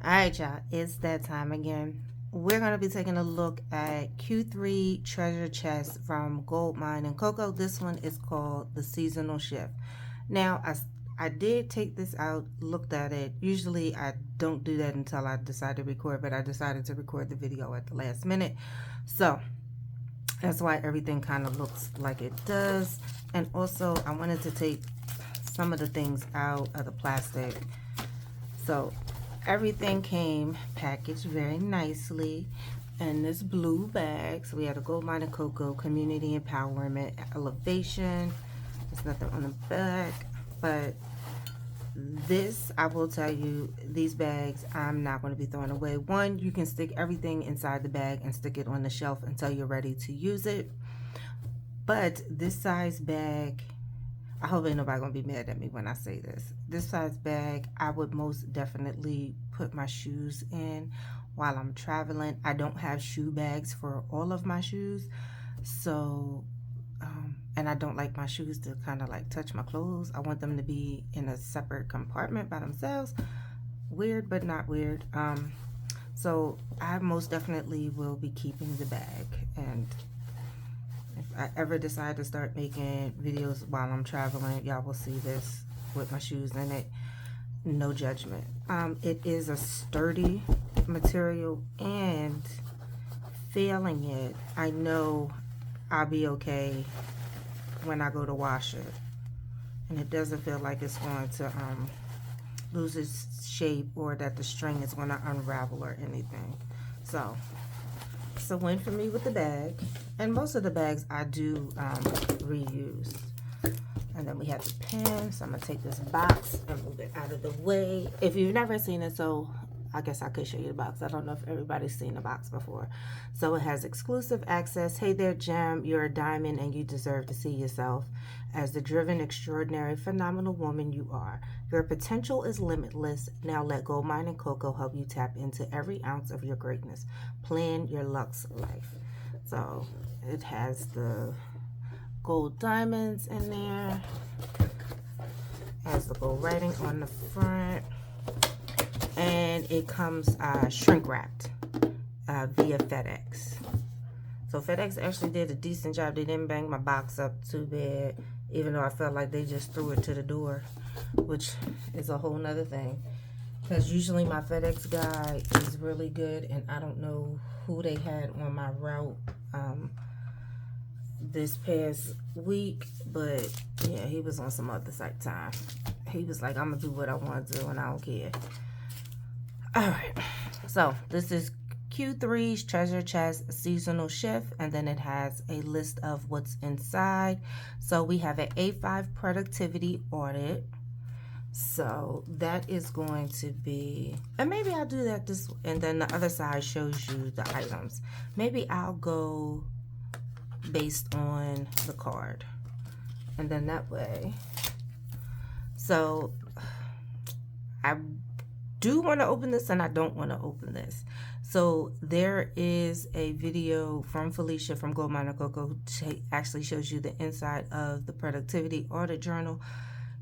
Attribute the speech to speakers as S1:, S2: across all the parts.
S1: Alright, y'all, it's that time again. We're going to be taking a look at Q3 treasure chest from Goldmine and CoCo. This one is called the Seasonal Shift. Now, I did take this out, looked at it. Usually I don't do that until I decide to record, but I decided to record the video at the last minute. So that's why everything kind of looks like it does. And also I wanted to take some of the things out of the plastic. So everything came packaged very nicely in this blue bag. So we had a Goldmine and CoCo Community Empowerment Elevation. There's nothing on the back, but this, I will tell you, these bags I'm not going to be throwing away. One, you can stick everything inside the bag and stick it on the shelf until you're ready to use it. But this size bag, I hope ain't nobody gonna be mad at me when I say this. This size bag, I would most definitely put my shoes in while I'm traveling. I don't have shoe bags for all of my shoes, so and I don't like my shoes to kind of like touch my clothes. I want them to be in a separate compartment by themselves. Weird, but not weird. So I most definitely will be keeping the bag, and if I ever decide to start making videos while I'm traveling, y'all will see this with my shoes in it. No judgment. It is a sturdy material, and failing it, I know I'll be okay when I go to wash it. And it doesn't feel like it's going to lose its shape, or that the string is going to unravel or anything. So it's a win for me with the bag. And most of the bags I do reuse. And then we have the pen. So I'm going to take this box and move it out of the way. If you've never seen it, so I guess I could show you the box. I don't know if everybody's seen the box before. So it has exclusive access. Hey there, Gem. You're a diamond and you deserve to see yourself as the driven, extraordinary, phenomenal woman you are. Your potential is limitless. Now let Goldmine and CoCo help you tap into every ounce of your greatness. Plan your luxe life. So it has the gold diamonds in there. Has the gold writing on the front. And it comes shrink wrapped via FedEx. So FedEx actually did a decent job. They didn't bang my box up too bad, even though I felt like they just threw it to the door, which is a whole nother thing. Because usually my FedEx guy is really good, and I don't know who they had on my route this past week, but yeah, he was on some other site time. He was like, I'm gonna do what I want to do and I don't care. Alright, so this is Q3's treasure chest seasonal shift, and then it has a list of what's inside. So we have an A5 productivity audit. So that is going to be, and maybe I'll do that this, and then the other side shows you the items. Maybe I'll go based on the card, and then that way. So I do want to open this and I don't want to open this. So there is a video from Felicia from Goldmine and CoCo who actually shows you the inside of the productivity audit journal.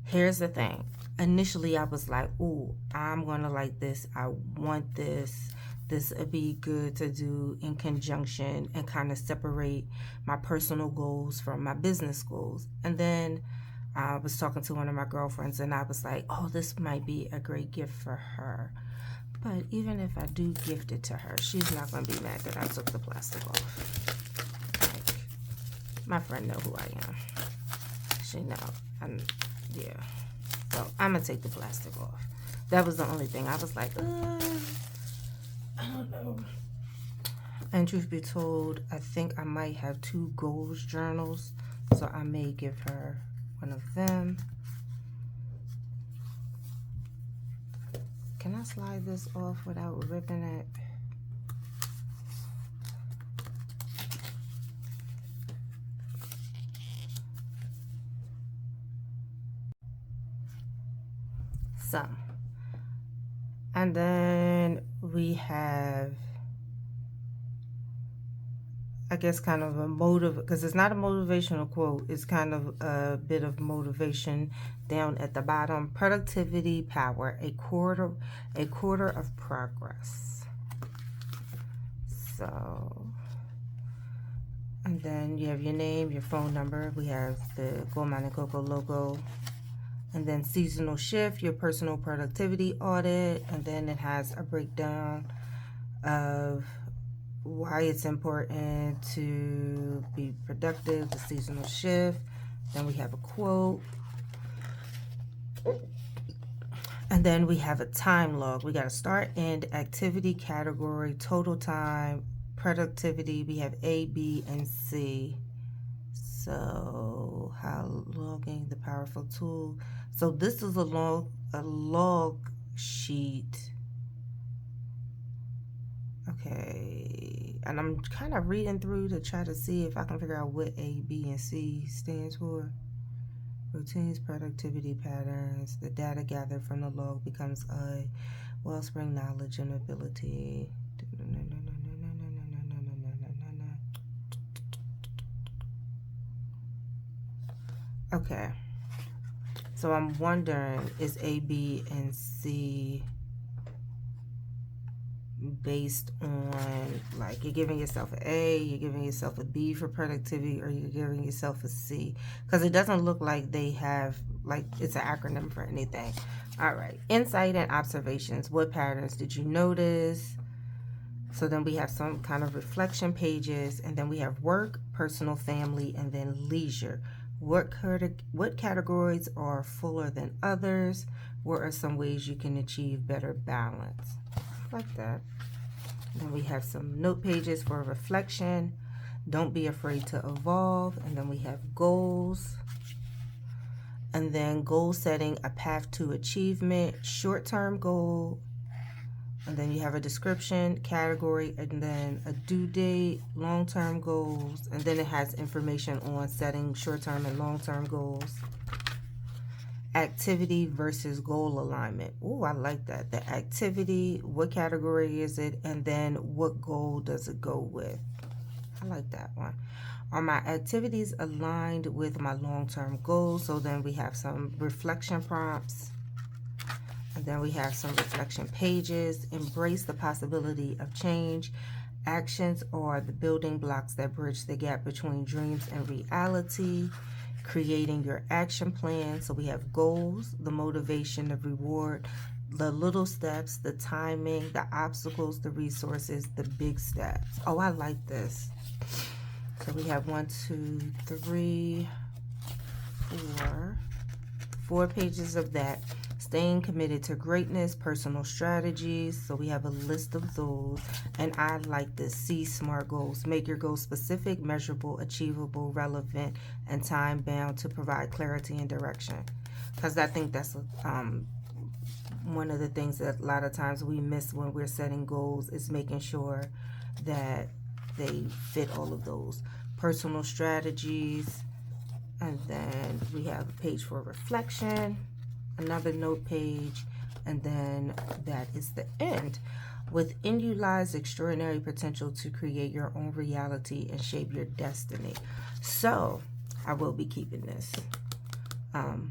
S1: Here's the thing. Initially I was like, ooh, I'm gonna like this. I want this. This would be good to do in conjunction and kind of separate my personal goals from my business goals. And then I was talking to one of my girlfriends and I was like, oh, this might be a great gift for her. But even if I do gift it to her, she's not going to be mad that I took the plastic off. Like, my friend know who I am. She know. Yeah. So I'm going to take the plastic off. That was the only thing. I was like, I don't know. And truth be told, I think I might have 2 goals journals. So I may give her one of them. Can I slide this off without ripping it? So, and then we have a guess, kind of a because it's not a motivational quote. It's kind of a bit of motivation down at the bottom. Productivity power, a quarter of progress. So, and then you have your name, your phone number. We have the Goldmine and CoCo logo. And then seasonal shift, your personal productivity audit. And then it has a breakdown of why it's important to be productive, the seasonal shift. Then we have a quote. And then we have a time log. We got a start, end, activity category, total time, productivity. We have A, B, and C. So how logging the powerful tool. So this is a log sheet. Okay, and I'm kind of reading through to try to see if I can figure out what A, B, and C stands for. Routines, productivity patterns. The data gathered from the log becomes a wellspring knowledge and ability. Okay, so I'm wondering, is A, B, and C based on, like, you're giving yourself an A, you're giving yourself a B for productivity, or you're giving yourself a C? Because it doesn't look like they have, like, it's an acronym for anything. All right, insight and observations. What patterns did you notice? So then we have some kind of reflection pages, and then we have work, personal, family, and then leisure. What categories are fuller than others? What are some ways you can achieve better balance? Like that. Then we have some note pages for reflection. Don't be afraid to evolve. And then we have goals. And then goal setting, a path to achievement, short-term goal. And then you have a description, category, and then a due date, long-term goals. And then it has information on setting short-term and long-term goals. Activity versus goal alignment. Oh, I like that. The activity, what category is it? And then what goal does it go with? I like that one. Are my activities aligned with my long-term goals? So then we have some reflection prompts. And then we have some reflection pages. Embrace the possibility of change. Actions are the building blocks that bridge the gap between dreams and reality. Creating your action plan. So we have goals, the motivation, the reward, the little steps, the timing, the obstacles, the resources, the big steps. Oh, I like this. So we have 4 pages of that. Staying committed to greatness, personal strategies. So we have a list of those. And I like this. C, SMART goals. Make your goals specific, measurable, achievable, relevant, and time-bound to provide clarity and direction. Because I think that's one of the things that a lot of times we miss when we're setting goals, is making sure that they fit all of those. Personal strategies. And then we have a page for reflection. Another note page, and then that is the end. Within you lies extraordinary potential to create your own reality and shape your destiny. So I will be keeping this. I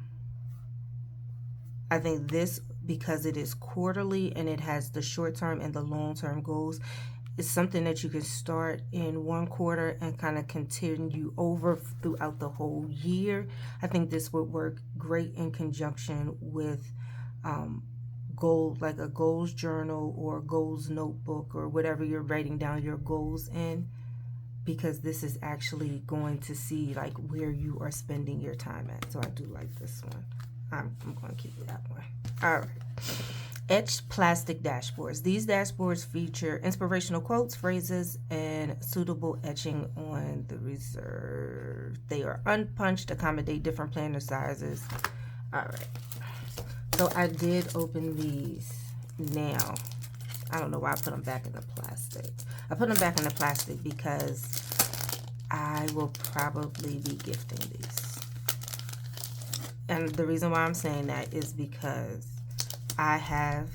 S1: think this, because it is quarterly and it has the short-term and the long-term goals, is something that you can start in one quarter and kind of continue over throughout the whole year. I think this would work great in conjunction with like a goals journal or goals notebook or whatever you're writing down your goals in, because this is actually going to see like where you are spending your time at. So I do like this one. I'm going to keep that one. All right. Etched plastic dashboards. These dashboards feature inspirational quotes, phrases, and suitable etching on the reserve. They are unpunched, accommodate different planner sizes. All right. So I did open these. Now, I don't know why I put them back in the plastic. I put them back in the plastic because I will probably be gifting these. And the reason why I'm saying that is because I have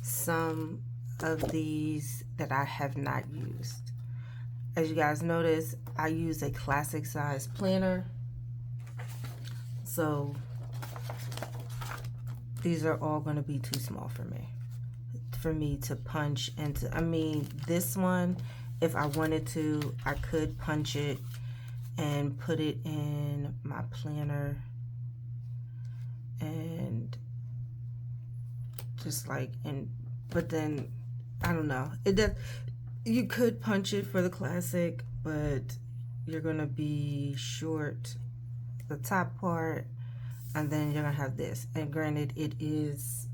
S1: some of these that I have not used. As you guys notice, I use a classic size planner. So these are all going to be too small for me to punch into. I mean, this one, if I wanted to, I could punch it and put it in my planner and just like, and but then I don't know, it does. You could punch it for the classic, but you're gonna be short the top part, and then you're gonna have this. And granted, it is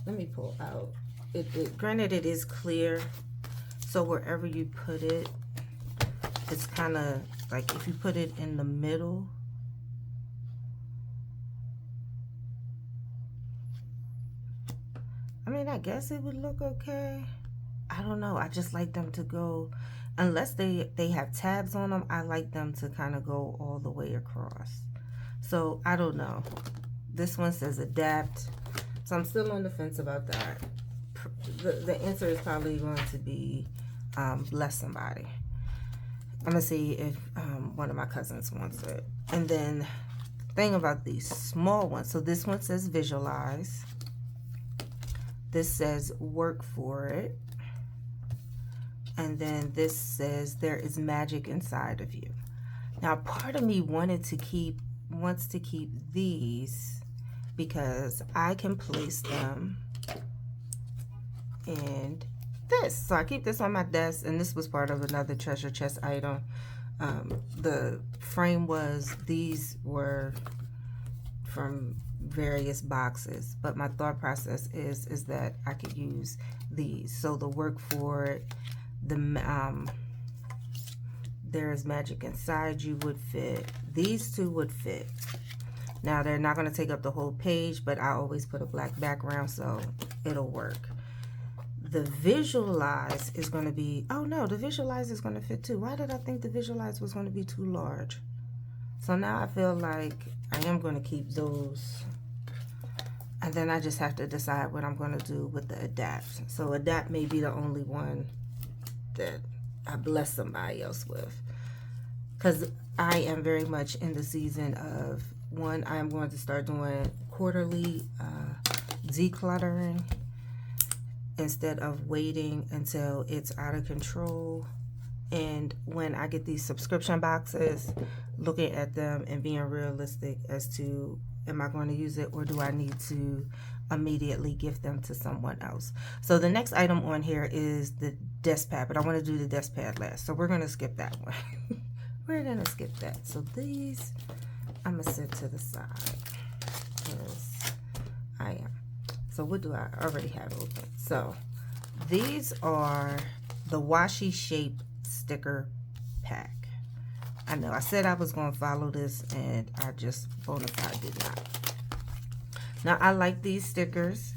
S1: let me pull out granted, it is clear, so wherever you put it, it's kind of like if you put it in the middle, I mean, I guess it would look okay. I don't know. I just like them to go, unless they have tabs on them, I like them to kind of go all the way across. So I don't know. This one says adapt. So I'm still on the fence about that. The answer is probably going to be bless somebody. I'm gonna see if one of my cousins wants it. And then thing about these small ones, so this one says visualize. This says work for it. And then this says there is magic inside of you. Now part of me wants to keep these because I can place them in this. So I keep this on my desk, and this was part of another treasure chest item. The frame was, these were from various boxes, but my thought process is that I could use these. So the work for it, the there is magic inside you would fit. These two would fit. Now they're not going to take up the whole page, but I always put a black background, so it'll work. The visualize is going to be, oh no, the visualize is going to fit too. Why did I think the visualize was going to be too large? So now I feel like I am going to keep those. And then I just have to decide what I'm going to do with the adapt. So adapt may be the only one that I bless somebody else with. Because I am very much in the season of, one, I am going to start doing quarterly decluttering instead of waiting until it's out of control. And when I get these subscription boxes, looking at them and being realistic as to, am I going to use it, or do I need to immediately gift them to someone else? So the next item on here is the desk pad, but I want to do the desk pad last, so we're going to skip that one. We're going to skip that. So these I'm going to set to the side because I am. So what do I already have open? So these are the washi shape sticker pack. I know I said I was going to follow this, and I just bona fide did not. Now I like these stickers.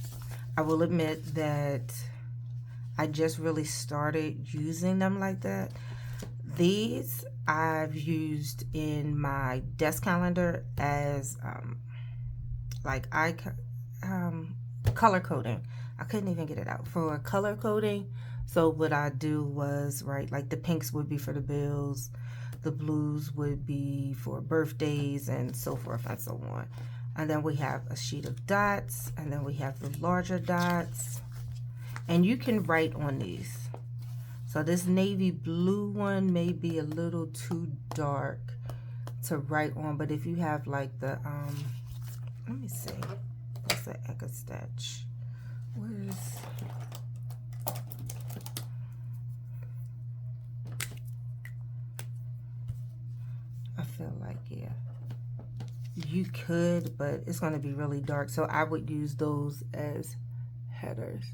S1: I will admit that I just really started using them like that. These I've used in my desk calendar as like color coding. I couldn't even get it out for color coding. So what I do was, right, like the pinks would be for the bills, the blues would be for birthdays, and so forth and so on. And then we have a sheet of dots, and then we have the larger dots, and you can write on these. So this navy blue one may be a little too dark to write on, but if you have like the let me see, what's the Echo Stitch? Where's, I feel like, yeah, you could, but it's going to be really dark, so I would use those as headers.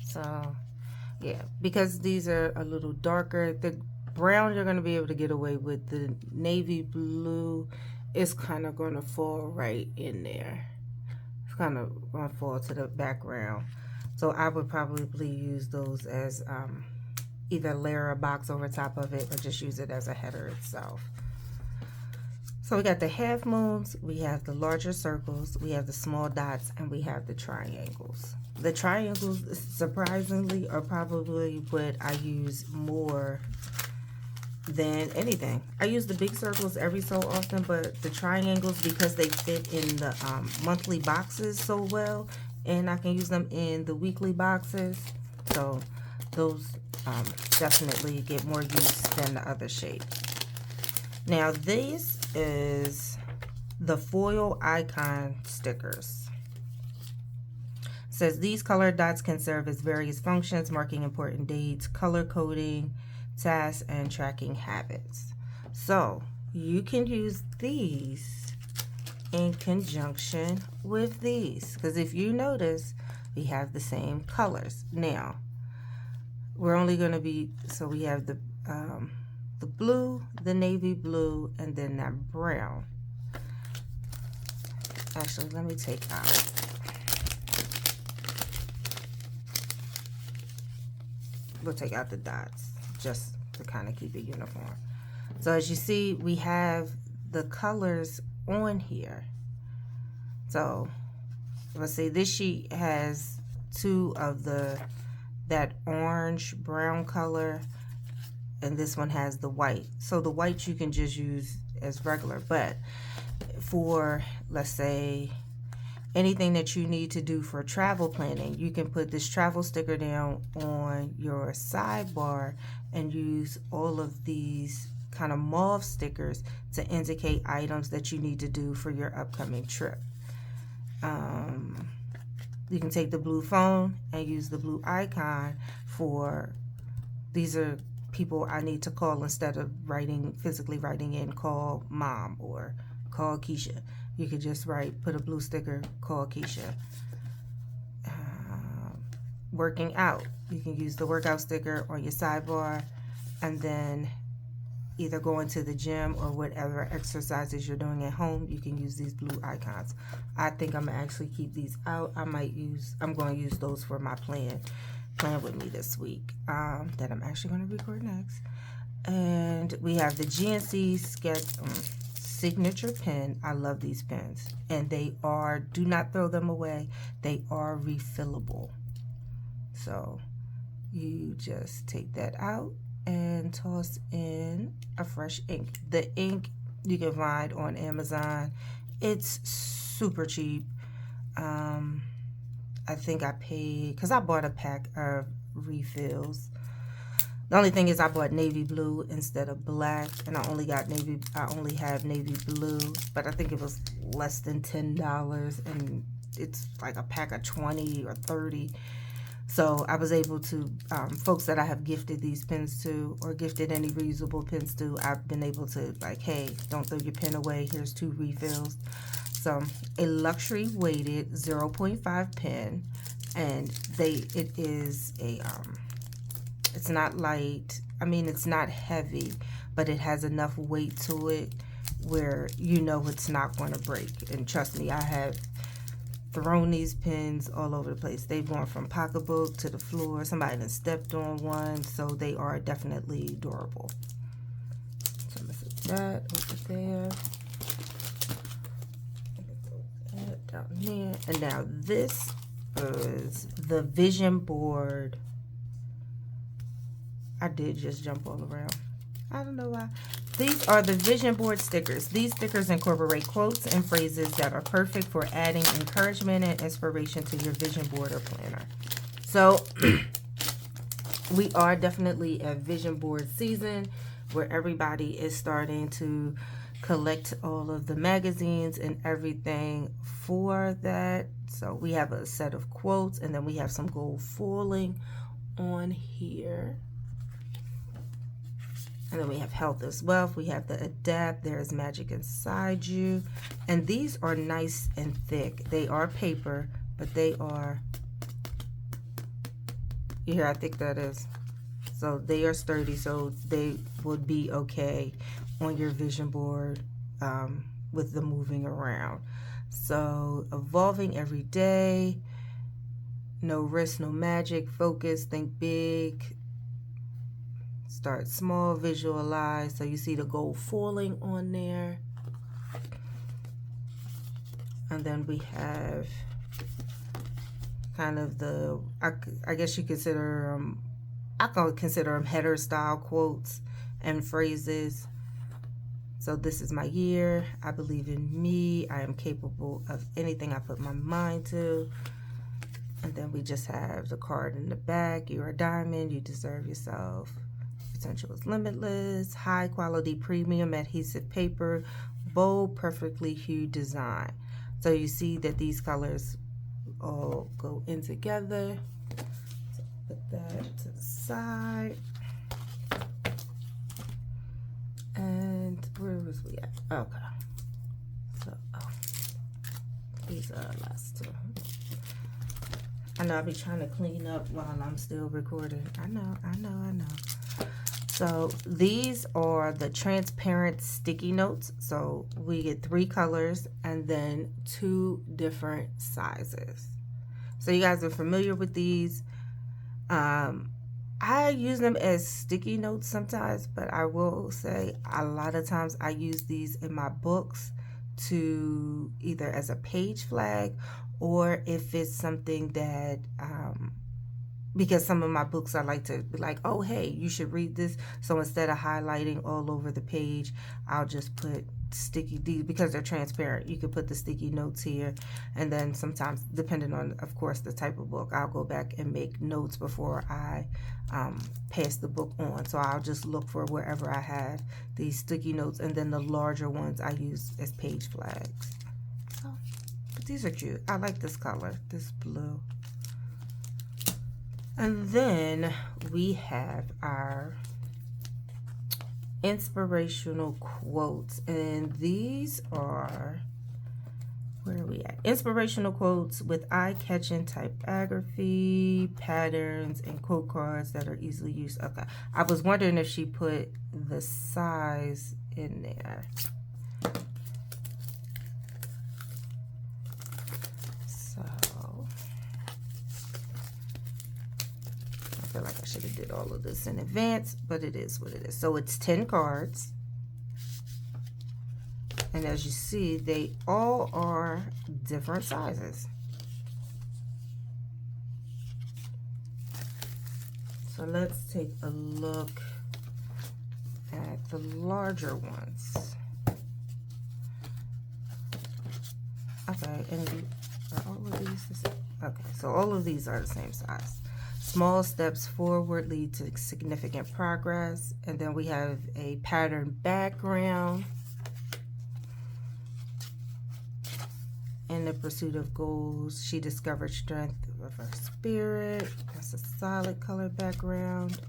S1: So yeah, because these are a little darker, the brown you're going to be able to get away with. The navy blue is kind of going to fall right in there. It's kind of going to fall to the background. So I would probably use those as either layer a box over top of it or just use it as a header itself. So we got the half moons, we have the larger circles, we have the small dots, and we have the triangles. The triangles, surprisingly, are probably what I use more than anything. I use the big circles every so often, but the triangles, because they fit in the monthly boxes so well, and I can use them in the weekly boxes, so those definitely get more use than the other shape. Now this is the foil icon stickers. It says these colored dots can serve as various functions, marking important dates, color coding, tasks, and tracking habits. So you can use these in conjunction with these, because if you notice, we have the same colors. Now we're only going to be, so we have the blue, the navy blue, and then that brown. Actually, let me take out, we'll take out the dots just to kind of keep it uniform. So as you see, we have the colors on here. So let's see, this sheet has two of that orange brown color, and this one has the white. So the white you can just use as regular, but for, let's say, anything that you need to do for travel planning, you can put this travel sticker down on your sidebar and use all of these kind of mauve stickers to indicate items that you need to do for your upcoming trip. You can take the blue phone and use the blue icon for, these are people I need to call, instead of physically writing in call mom or call Keisha. You could just put a blue sticker, call Keisha. Working out, you can use the workout sticker on your sidebar, and then either going to the gym or whatever exercises you're doing at home, you can use these blue icons. I think I'm gonna actually keep these out. I'm going to use those for my plan with me this week, that I'm actually going to record next. And we have the GNC signature pen. I love these pens, and they are, do not throw them away, they are refillable. So you just take that out and toss in a fresh ink. The ink you can find on Amazon. It's super cheap. I think I paid, because I bought a pack of refills. The only thing is I bought navy blue instead of black, and I only have navy blue, but I think it was less than $10, and it's like a pack of 20 or 30. So I was able to, folks that I have gifted these pens to, or gifted any reusable pens to, I've been able to, like, hey, don't throw your pen away, here's 2 refills. So a luxury weighted 0.5 pen, and it is a, it's not light, I mean, it's not heavy, but it has enough weight to it where you know it's not going to break. And trust me, I have thrown these pens all over the place. They've gone from pocketbook to the floor. Somebody even stepped on one, so they are definitely durable. So I'm gonna put that over there. That down there. And now this is the vision board. I did just jump all around. I don't know why. These are the vision board stickers. These stickers incorporate quotes and phrases that are perfect for adding encouragement and inspiration to your vision board or planner. So we are definitely at vision board season, where everybody is starting to collect all of the magazines and everything for that. So we have a set of quotes, and then we have some gold foiling on here. And then we have health is wealth. We have the adapt. There is magic inside you. And these are nice and thick. They are paper, but they are, you hear how thick that is? So they are sturdy, so they would be okay on your vision board with the moving around. So evolving every day. No risk, no magic. Focus, think big. Start small, visualize. So you see the gold foiling on there. And then we have kind of the, I guess you consider I can consider them header style quotes and phrases. So this is my year. I believe in me. I am capable of anything I put my mind to. And then we just have the card in the back. You're a diamond. You deserve yourself. Potential is limitless. High quality premium adhesive paper. Bold, perfectly hued design. So you see that these colors all go in together. So put that to the side. And where was we at? Okay. So, these are the last two. I know I'll be trying to clean up while I'm still recording. I know. So these are the transparent sticky notes. So we get 3 colors and then 2 different sizes. So you guys are familiar with these. I use them as sticky notes sometimes, but I will say a lot of times I use these in my books to either as a page flag, or if it's something that, because some of my books I like to be like, oh, hey, you should read this. So instead of highlighting all over the page, I'll just put these, because they're transparent, you can put the sticky notes here. And then sometimes, depending on, of course, the type of book, I'll go back and make notes before I pass the book on. So I'll just look for wherever I have these sticky notes, and then the larger ones I use as page flags. So, but these are cute. I like this color, this blue. And then we have our inspirational quotes, and these are, where are we at? Inspirational quotes with eye-catching typography, patterns, and quote cards that are easily used. Okay, I was wondering if she put the size in there. So I feel like I should have did all of this in advance, but it is what it is. So it's 10 cards. And as you see, they all are different sizes. So let's take a look at the larger ones. Okay, and are all of these the same? Okay, so all of these are the same size. Small steps forward lead to significant progress. And then we have a pattern background. In the pursuit of goals, she discovered strength of her spirit. That's a solid color background.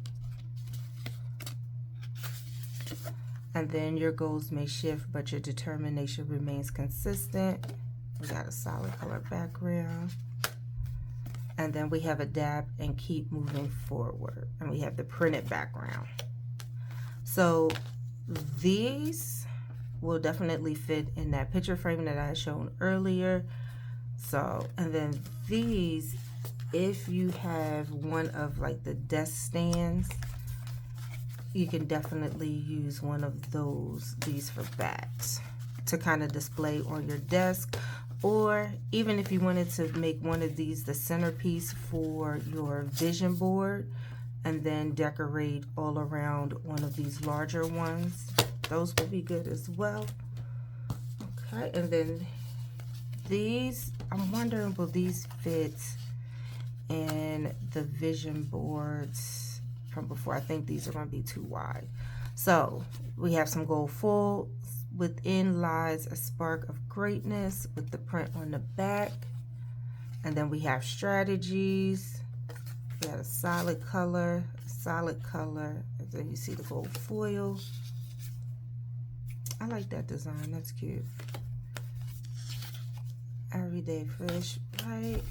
S1: And then your goals may shift, but your determination remains consistent. We got a solid color background. And then we have adapt and keep moving forward. And we have the printed background. So these will definitely fit in that picture frame that I had shown earlier. So, and then these, if you have one of like the desk stands, you can definitely use one of these for backs to kind of display on your desk. Or even if you wanted to make one of these the centerpiece for your vision board, and then decorate all around one of these larger ones, those would be good as well. Okay, and then these, I'm wondering, will these fit in the vision boards from before? I think these are going to be too wide. So we have some gold foil. Within lies a spark of greatness with the print on the back. And then we have strategies. We got a solid color, and then you see the gold foil. I like that design, that's cute. Everyday fish, right?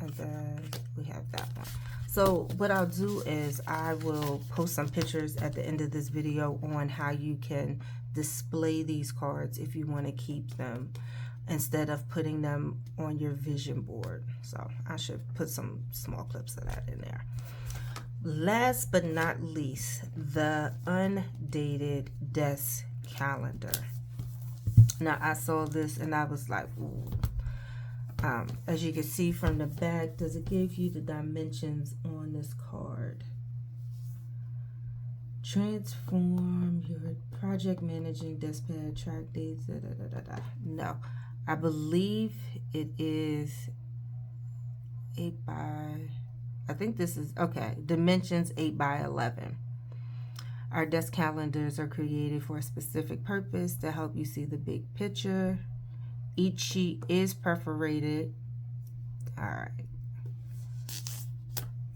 S1: And then we have that one. So what I'll do is I will post some pictures at the end of this video on how you can display these cards if you want to keep them instead of putting them on your vision board. So I should put some small clips of that in there. Last but not least, the undated desk calendar. Now I saw this and I was like, ooh. As you can see from the back, does it give you the dimensions on this card? Transform your project managing desk pad, track dates, da, da, da, da, da. No, I believe it is 8 by, I think this is, okay, dimensions 8 by 11. Our desk calendars are created for a specific purpose to help you see the big picture. Each sheet is perforated. All right.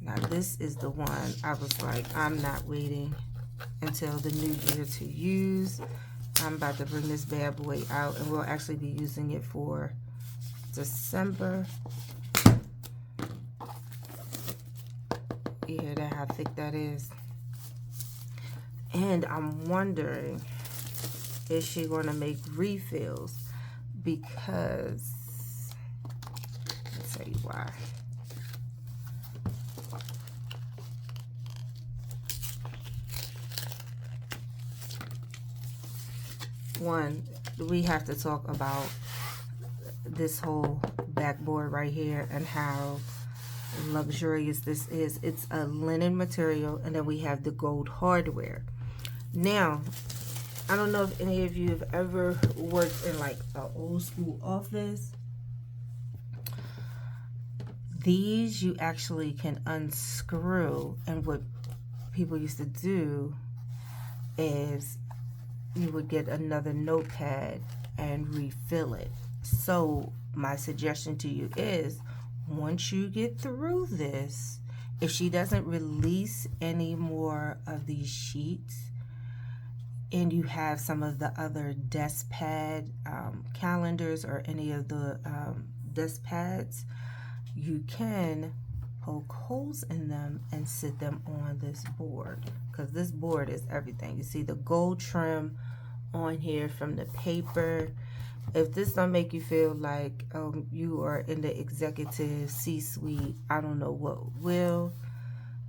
S1: Now this is the one I was like, I'm not waiting until the new year to use. I'm about to bring this bad boy out, and we'll actually be using it for December. You hear that, how thick that is? And I'm wondering, is she going to make refills? Because, I'll tell you why. One, we have to talk about this whole backboard right here and how luxurious this is. It's a linen material, and then we have the gold hardware. Now, I don't know if any of you have ever worked in like an old school office. These you actually can unscrew, and what people used to do is you would get another notepad and refill it. So my suggestion to you is, once you get through this, if she doesn't release any more of these sheets, and you have some of the other desk pad calendars or any of the desk pads, you can poke holes in them and sit them on this board, because this board is everything. You see the gold trim on here from the paper. If this don't make you feel like you are in the executive C-suite, I don't know what will.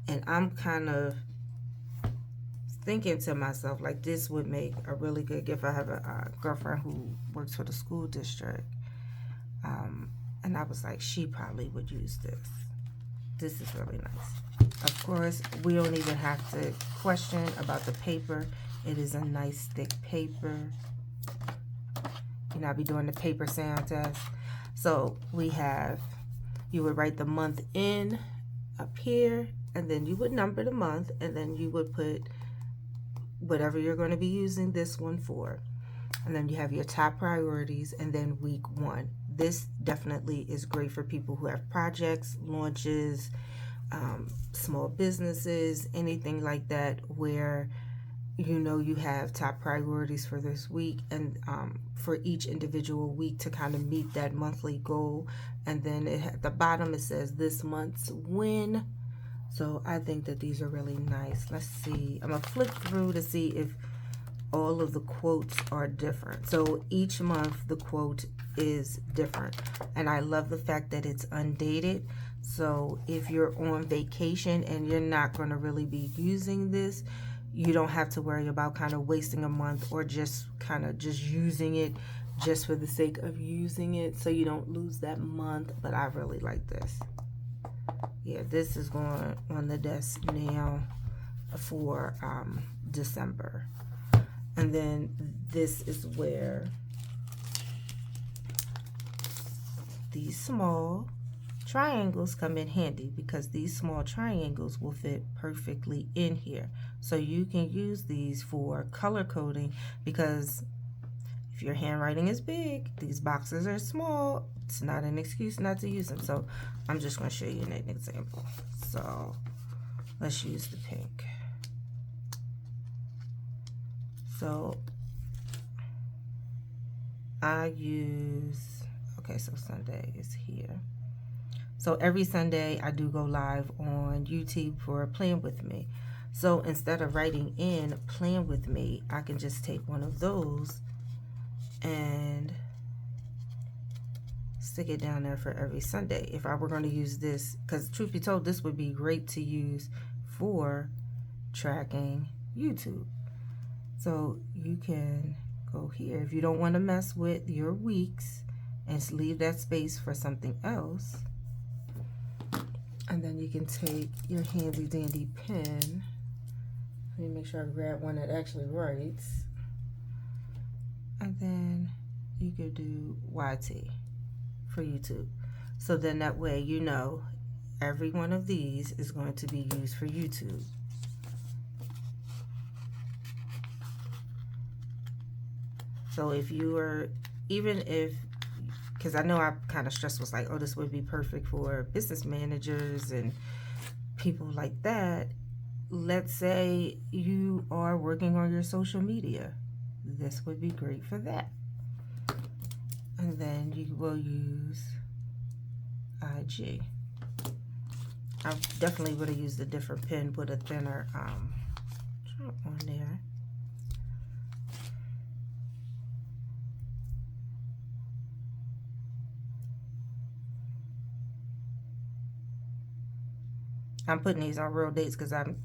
S1: And I'm kind of thinking to myself, like, this would make a really good gift. I have a girlfriend who works for the school district, and I was like, she probably would use this. This is really nice. Of course, we don't even have to question about the paper. It is a nice thick paper. You know, I'll be doing the paper sound test. So we have, you would write the month in up here, and then you would number the month, and then you would put whatever you're going to be using this one for. And then you have your top priorities, and then week 1. This definitely is great for people who have projects, launches, small businesses, anything like that, where you know you have top priorities for this week, and for each individual week to kind of meet that monthly goal. And then at the bottom it says this month's win. So I think that these are really nice. Let's see. I'm going to flip through to see if all of the quotes are different. So each month the quote is different. And I love the fact that it's undated. So if you're on vacation and you're not going to really be using this, you don't have to worry about kind of wasting a month or just kind of just using it just for the sake of using it, so you don't lose that month. But I really like this. Yeah, this is going on the desk now for December. And then this is where these small triangles come in handy, because these small triangles will fit perfectly in here. So you can use these for color coding, because if your handwriting is big, these boxes are small, it's not an excuse not to use them. So I'm just going to show you an example. So let's use the pink. So I use, okay, so Sunday is here. So every Sunday I do go live on YouTube for Plan With Me. So instead of writing in Plan With Me, I can just take one of those and stick it down there for every Sunday. If I were going to use this, because truth be told, this would be great to use for tracking YouTube. So you can go here. If you don't want to mess with your weeks and leave that space for something else, and then you can take your handy dandy pen. Let me make sure I grab one that actually writes. And then you could do YT for YouTube. So then that way you know every one of these is going to be used for YouTube. So if you were, even if, because I know I kind of stressed, was like, oh, this would be perfect for business managers and people like that. Let's say you are working on your social media. This would be great for that. And then you will use IG. I definitely would have used a different pen with a thinner drop on there. I'm putting these on real dates because I'm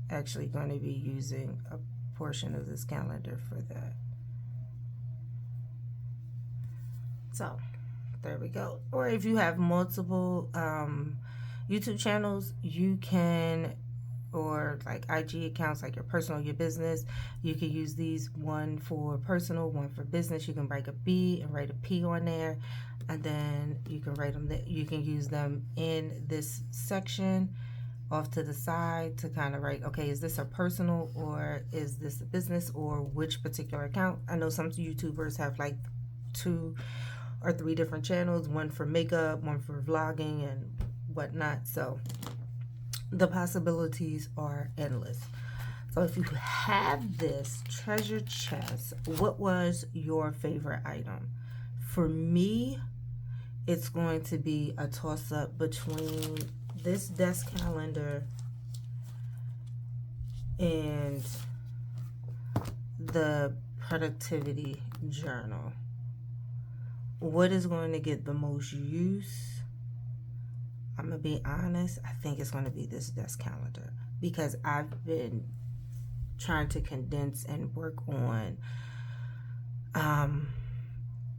S1: actually going to be using a portion of this calendar for that. So there we go. Or if you have multiple YouTube channels, you can, or like IG accounts, like your personal, your business, you can use these, one for personal, one for business. You can write a B and write a P on there, and then you can write them, you can use them in this section off to the side to kind of write, okay, is this a personal or is this a business, or which particular account? I know some YouTubers have like 2 or 3 different channels, one for makeup, one for vlogging and whatnot. So the possibilities are endless. So if you have this treasure chest, what was your favorite item? For me, it's going to be a toss-up between this desk calendar and the productivity journal. What is going to get the most use? I'm going to be honest, I think it's going to be this desk calendar, because I've been trying to condense and work on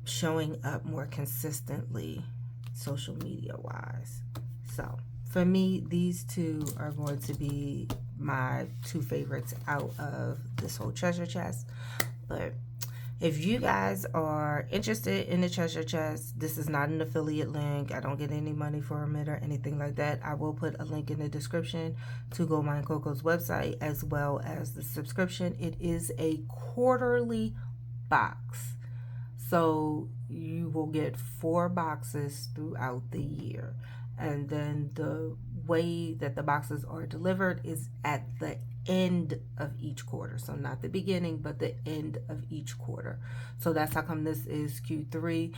S1: showing up more consistently social media wise. So for me, these 2 are going to be my 2 favorites out of this whole treasure chest. But if you guys are interested in the treasure chest, this is not an affiliate link. I don't get any money from it or anything like that. I will put a link in the description to Goldmine CoCo's website, as well as the subscription. It is a quarterly box. So you will get 4 boxes throughout the year. And then the way that the boxes are delivered is at the end of each quarter. So not the beginning, but the end of each quarter. So that's how come this is Q3.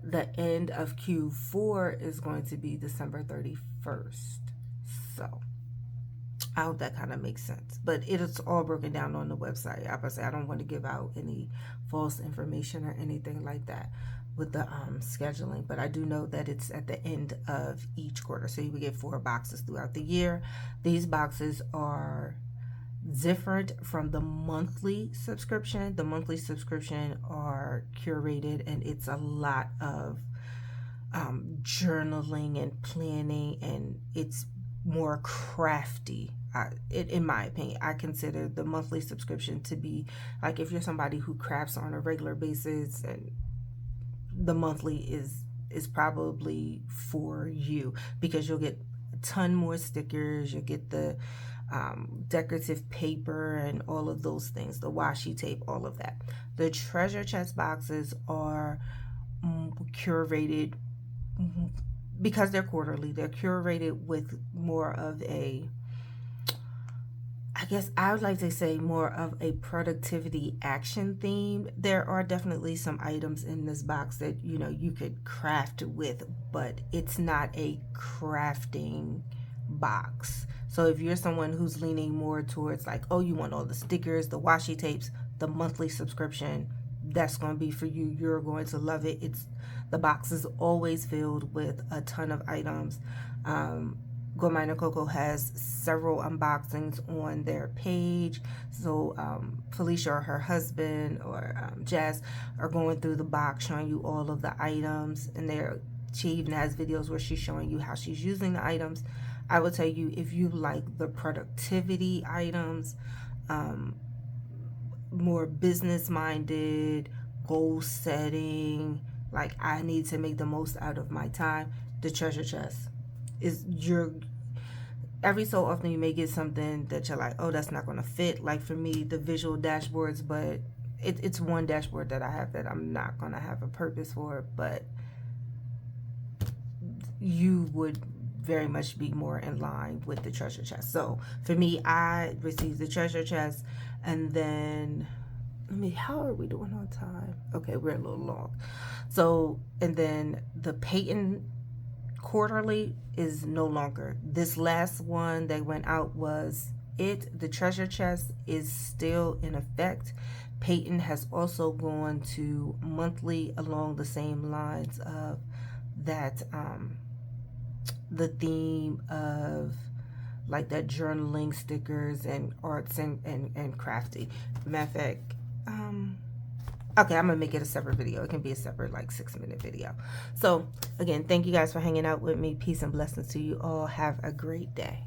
S1: The end of Q4 is going to be December 31st. So I hope that kind of makes sense. But it is all broken down on the website. Obviously, I don't want to give out any false information or anything like that with the scheduling, but I do know that it's at the end of each quarter. So you would get 4 boxes throughout the year. These boxes are different from the monthly subscription. The monthly subscription are curated, and it's a lot of journaling and planning, and it's more crafty. In my opinion, I consider the monthly subscription to be like, if you're somebody who crafts on a regular basis, and the monthly is probably for you, because you'll get a ton more stickers, you'll get the decorative paper and all of those things, the washi tape, all of that. The treasure chest boxes are curated, because they're quarterly, they're curated with more of a, I guess I would like to say, more of a productivity action theme. There are definitely some items in this box that, you know, you could craft with, but it's not a crafting box. So if you're someone who's leaning more towards like, oh, you want all the stickers, the washi tapes, the monthly subscription, that's going to be for you. You're going to love it. The box is always filled with a ton of items. Goldmine and CoCo has several unboxings on their page. So Felicia or her husband or Jess are going through the box showing you all of the items, and she even has videos where she's showing you how she's using the items. I will tell you, if you like the productivity items, more business minded, goal setting, like I need to make the most out of my time, the treasure chest is every so often you may get something that you're like, oh, that's not going to fit. Like for me, the visual dashboards, but it's one dashboard that I have that I'm not going to have a purpose for, but you would very much be more in line with the treasure chest. So for me, I received the treasure chest, and then how are we doing on time? Okay, we're a little long. So, and then the Peyton quarterly is no longer. This last one that went out was it. The treasure chest is still in effect. Peyton has also gone to monthly along the same lines of that, the theme of like that journaling, stickers, and arts and crafty. Matter of fact, okay, I'm gonna make it a separate video. It can be a separate like 6-minute video. So again, thank you guys for hanging out with me. Peace and blessings to you all. Have a great day.